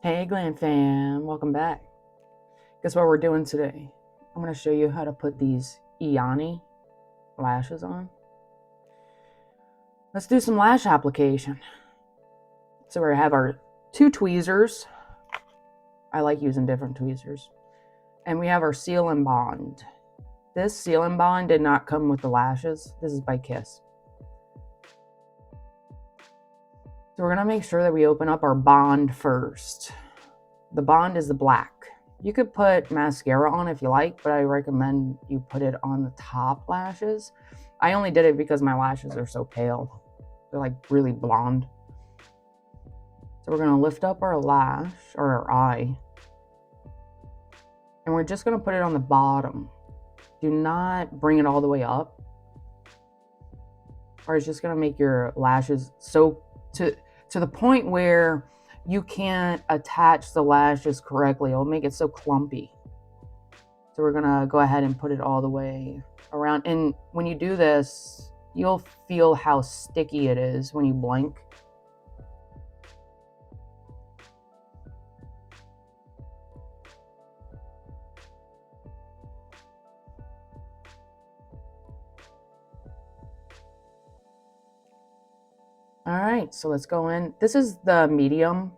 Hey Glam fam, welcome back. Guess what we're doing today? I'm going to show you how to put these Eyelash lashes on. Let's do some lash application. So we have our two tweezers. I like using different tweezers. And we have our Seal and Bond. This Seal and Bond did not come with the lashes. This is by Kiss. So we're going to make sure that we open up our Bond first. The Bond is the black. You could put mascara on if you like, but I recommend you put it on the top lashes. I only did it because my lashes are so pale. They're like really blonde. So we're going to lift up our lash or our eye. And we're just going to put it on the bottom. Do not bring it all the way up, or it's just going to make your lashes so to the point where you can't attach the lashes correctly. It'll make it so clumpy. So we're gonna go ahead and put it all the way around. And when you do this, you'll feel how sticky it is when you blink. All right, so let's go in. This is the medium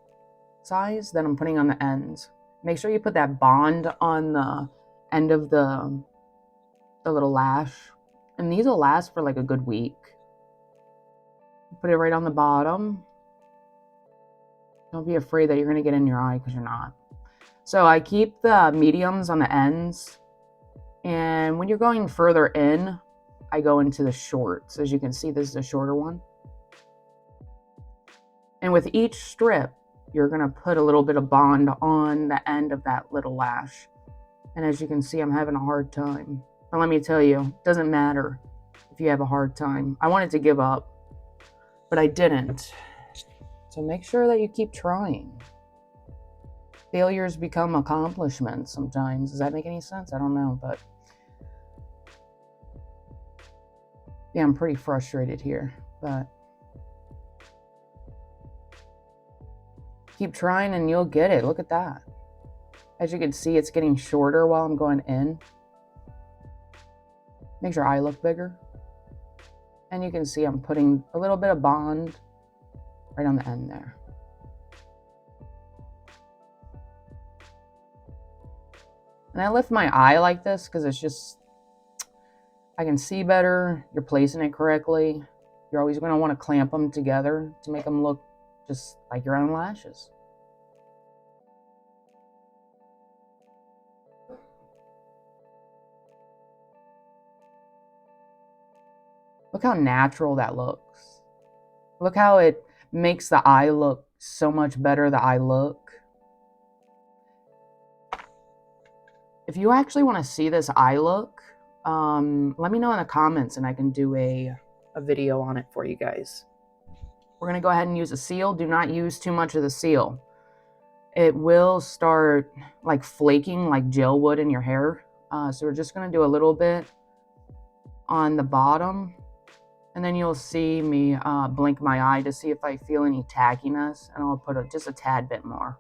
size that I'm putting on the ends. Make sure you put that Bond on the end of the little lash. And these will last for like a good week. Put it right on the bottom. Don't be afraid that you're going to get in your eye, because you're not. So I keep the mediums on the ends. And when you're going further in, I go into the shorts. As you can see, this is a shorter one. And with each strip, you're going to put a little bit of Bond on the end of that little lash. And as you can see, I'm having a hard time. But let me tell you, it doesn't matter if you have a hard time. I wanted to give up, but I didn't. So make sure that you keep trying. Failures become accomplishments sometimes. Does that make any sense? I don't know, but yeah, I'm pretty frustrated here, but keep trying and you'll get it. Look at that. As you can see, it's getting shorter while I'm going in. Makes your eye look bigger. And you can see I'm putting a little bit of Bond right on the end there. And I lift my eye like this because it's just, I can see better. You're placing it correctly. You're always going to want to clamp them together to make them look just like your own lashes. Look how natural that looks. Look how it makes the eye look so much better, the eye look. If you actually want to see this eye look, let me know in the comments and I can do a video on it for you guys. We're going to go ahead and use a seal. Do not use too much of the seal. It will start like flaking like gel would in your hair. So we're just going to do a little bit on the bottom. And then you'll see me blink my eye to see if I feel any tackiness. And I'll put just a tad bit more.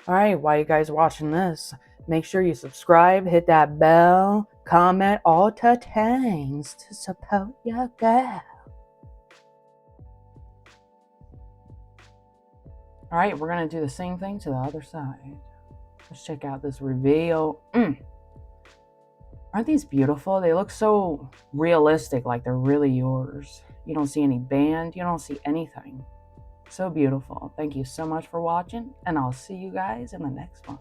All right, while you guys are watching this, make sure you subscribe, hit that bell, comment all the things to support your girl. All right, we're going to do the same thing to the other side. Let's check out this reveal. Aren't these beautiful? They look so realistic, like they're really yours. You don't see any band. You don't see anything. So beautiful. Thank you so much for watching, and I'll see you guys in the next one.